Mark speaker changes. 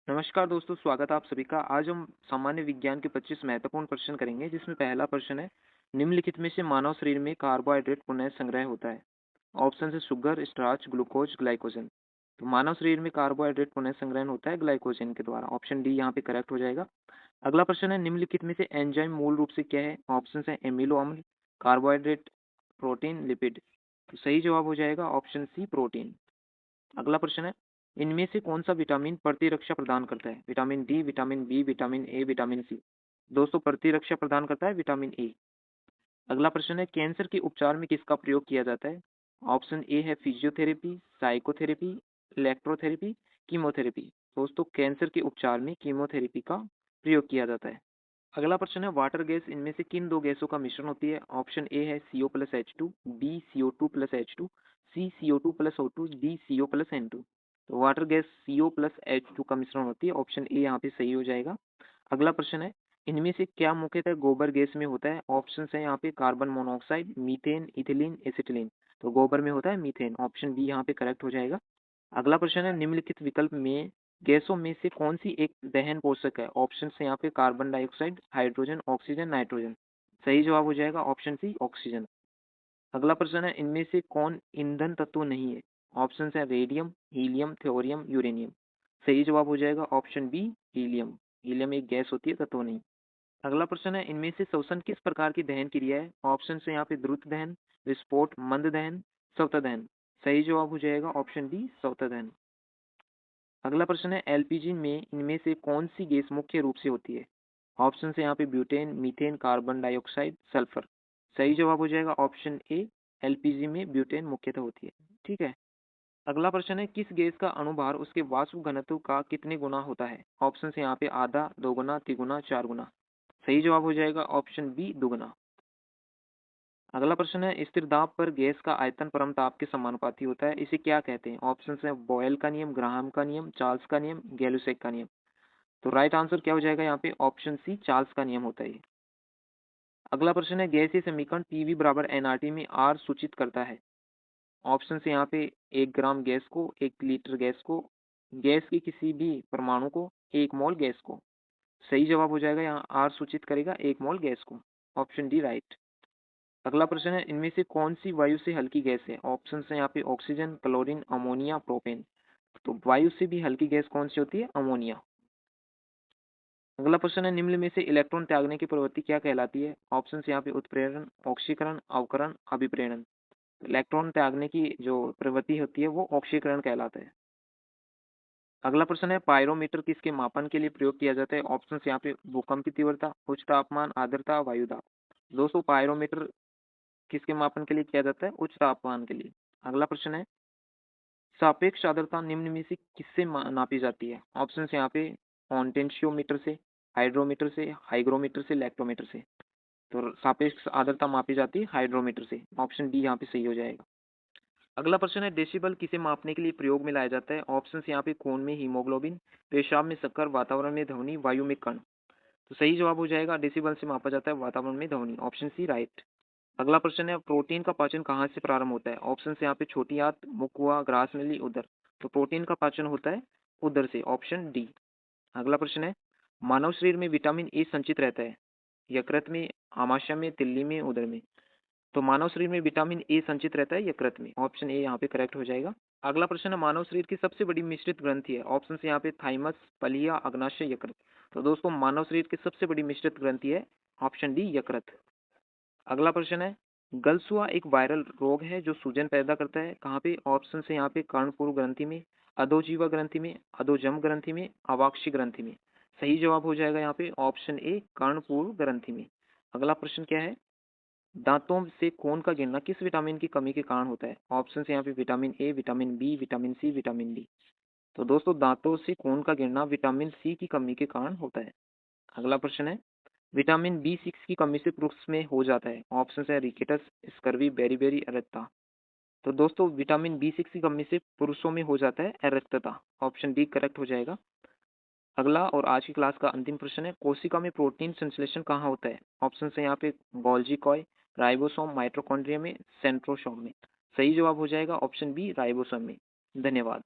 Speaker 1: नमस्कार दोस्तों, स्वागत है आप सभी का। आज हम सामान्य विज्ञान के 25 महत्वपूर्ण प्रश्न करेंगे, जिसमें पहला प्रश्न है, निम्नलिखित में से मानव शरीर में कार्बोहाइड्रेट पुनः संग्रह होता है। ऑप्शन है शुगर, स्टार्च, ग्लूकोज, ग्लाइकोजन। तो मानव शरीर में कार्बोहाइड्रेट पुनः संग्रहण होता है ग्लाइकोजन के द्वारा। ऑप्शन डी यहाँ पे करेक्ट हो जाएगा। अगला प्रश्न है, निम्नलिखित में से एंजाइम मूल रूप से क्या है। ऑप्शन है एमिनो अम्ल, कार्बोहाइड्रेट, प्रोटीन, लिपिड। तो सही जवाब हो जाएगा ऑप्शन सी, प्रोटीन। अगला प्रश्न है, इनमें से कौन सा विटामिन प्रतिरक्षा प्रदान करता है। Vitamin D, vitamin B, vitamin A, vitamin C. दोस्तों, प्रतिरक्षा प्रदान करता है विटामिन ए। अगला प्रश्न है, कैंसर के उपचार में किसका प्रयोग किया जाता है। ऑप्शन ए है फिजियोथेरेपी, साइकोथेरेपी, इलेक्ट्रोथेरेपी, कीमोथेरेपी। दोस्तों, कैंसर के उपचार में कीमोथेरेपी का प्रयोग किया जाता है। अगला प्रश्न है, वाटर गैस इनमें से किन दो गैसों का मिश्रण होती है। ऑप्शन ए है CO plus H2, B CO2 plus H2, C CO2 plus O2, D CO plus N2। तो water gas CO plus H2 का मिश्रण होती है। ऑप्शन ए यहाँ पे सही हो जाएगा। अगला प्रश्न है, इनमें से क्या मुख्यतः गोबर गैस में होता है। ऑप्शन है यहाँ पे carbon monoxide, methane, ethylene, acetylene. तो गोबर में होता है मीथेन। ऑप्शन बी यहाँ पे करेक्ट हो जाएगा। अगला प्रश्न है, निम्नलिखित विकल्प में गैसों में से कौन सी एक दहन पोषक है। ऑप्शन से यहाँ पे carbon dioxide, hydrogen, oxygen, nitrogen. सही जवाब हो जाएगा ऑप्शन सी, ऑक्सीजन। अगला प्रश्न है, इनमें से कौन ईंधन तत्व नहीं है। ऑप्शन है रेडियम, हीलियम, थ्योरियम, यूरेनियम। सही जवाब हो जाएगा ऑप्शन बी, हीलियम। हीलियम एक गैस होती है, तत्व नहीं। अगला प्रश्न है, इनमें से श्वसन किस प्रकार की दहन क्रिया है। ऑप्शन है यहाँ पे द्रुत दहन, विस्फोट, मंद दहन, स्वतः दहन। सही जवाब हो जाएगा ऑप्शन डी, स्वतः दहन। अगला प्रश्न है, एलपीजी में इनमें से कौन सी गैस मुख्य रूप से होती है। ऑप्शन है यहाँ पे butane, methane, carbon dioxide, sulphur. सही जवाब हो जाएगा ऑप्शन ए, एलपीजी में ब्यूटेन मुख्यतः होती है। ठीक है। अगला प्रश्न है, किस गैस का अणुभार उसके वाष्प घनत्व का कितने गुना होता है। ऑप्शन है यहाँ पे आधा, दोगुना, तिगुना, चार गुना। सही जवाब हो जाएगा ऑप्शन बी, दुगुना। अगला प्रश्न है, स्थिर दाब पर गैस का आयतन परम ताप के समानुपाती होता है, इसे क्या कहते हैं। ऑप्शन है बॉयल का नियम, ग्राहम का नियम, चार्ल्स का नियम, गैलुसेक का नियम। तो राइट आंसर क्या हो जाएगा यहाँ पे ऑप्शन सी, चार्ल्स का नियम होता है ये। अगला प्रश्न है, गैसीय समीकरण पीवी बराबर एनआरटी में आर सूचित करता है। ऑप्शन से यहाँ पे 1 ग्राम गैस को, 1 लीटर गैस को, गैस के किसी भी परमाणु को, 1 मोल गैस को। सही जवाब हो जाएगा यहाँ आर सूचित करेगा 1 मोल गैस को। Option D right. अगला प्रश्न है, इनमें से कौन सी वायु से हल्की गैस है। ऑप्शन है यहाँ पे ऑक्सीजन, क्लोरीन, अमोनिया, प्रोपेन। तो वायु से भी हल्की गैस कौन सी होती है, अमोनिया। अगला प्रश्न है, निम्न में से इलेक्ट्रॉन त्यागने की प्रवृत्ति क्या कहलाती है। ऑप्शन यहाँ पे उत्प्रेरण, ऑक्सीकरण, अवकरण, अभिप्रेरण। इलेक्ट्रॉन त्यागने की जो प्रवृत्ति होती है वो ऑक्सीकरण कहलाता है। अगला प्रश्न है, पायरोमीटर किसके मापन के लिए प्रयोग किया जाता है। ऑप्शन यहाँ पे भूकंप की तीव्रता, उच्च तापमान, आर्द्रता, वायु दाब। दोस्तों, पायरोमीटर किसके मापन के लिए किया जाता है, उच्च तापमान के लिए। अगला प्रश्न है, सापेक्ष आर्द्रता निम्न में से किससे नापी जाती है। ऑप्शन यहाँ पे पोटेंशियोमीटर से, हाइड्रोमीटर से, हाइग्रोमीटर से, इलेक्ट्रोमीटर से। तो सापेक्ष आर्द्रता मापी जाती है हाइड्रोमीटर से। ऑप्शन डी यहाँ पे सही हो जाएगा। अगला प्रश्न है, डेसिबल किसे मापने के लिए प्रयोग में लाया जाता है। ऑप्शन यहाँ पे खून में हीमोग्लोबिन, पेशाब में शक्कर, वातावरण में ध्वनि, वायु में कण। तो सही जवाब हो जाएगा डेसिबल से मापा जाता है वातावरण में ध्वनि। Option C right. अगला प्रश्न है, प्रोटीन का पाचन कहाँ से प्रारंभ होता है। ऑप्शन यहाँ पे छोटी आंत, मुख हुआ, ग्रास नली, उदर। तो प्रोटीन का पाचन होता है उदर से। Option D. अगला प्रश्न है, मानव शरीर में विटामिन ए संचित रहता है यकृत में, आमाशय में, तिल्ली में, उदर में। तो मानव शरीर में विटामिन ए संचित रहता है यकृत में। ऑप्शन ए यहाँ पे करेक्ट हो जाएगा। अगला प्रश्न है, मानव शरीर की सबसे बड़ी मिश्रित ग्रंथि है। ऑप्शन यहाँ पे थाइमस, पलिया, अग्नाशय, यकृत। तो दोस्तों, मानव शरीर की सबसे बड़ी मिश्रित ग्रंथि है ऑप्शन डी, यकृत। अगला प्रश्न है, गलसुआ एक वायरल रोग है जो सूजन पैदा करता है कहाँ पे। ऑप्शन से यहाँ पे कर्णपूर ग्रंथि में, अधोजीवा ग्रंथि में, अधोजम ग्रंथि में, अवाक्षी ग्रंथि में। सही जवाब हो जाएगा यहाँ पे ऑप्शन ए, कर्णपूर ग्रंथि में। अगला प्रश्न क्या है, दांतों से खून का गिरना किस विटामिन की कमी के कारण होता है। ऑप्शन से यहाँ पे vitamin A, vitamin B, vitamin C, vitamin D. तो दोस्तों, दांतों से खून का गिरना विटामिन सी की कमी के कारण होता है। अगला प्रश्न है, विटामिन B6 की कमी से पुरुष में हो जाता है। ऑप्शन है रिकेटस, स्कर्वी, बेरीबेरी, अरिकता। तो दोस्तों, विटामिन B6 की कमी से पुरुषों में हो जाता है अरिकता। ऑप्शन डी करेक्ट हो जाएगा। अगला और आज की क्लास का अंतिम प्रश्न है, कोशिका में प्रोटीन संश्लेषण कहाँ होता है। ऑप्शन है यहाँ पे गोल्जी कॉय, राइबोसोम, माइटोकॉन्ड्रिया में, सेंट्रोसोम में। सही जवाब हो जाएगा ऑप्शन बी, राइबोसोम में। धन्यवाद।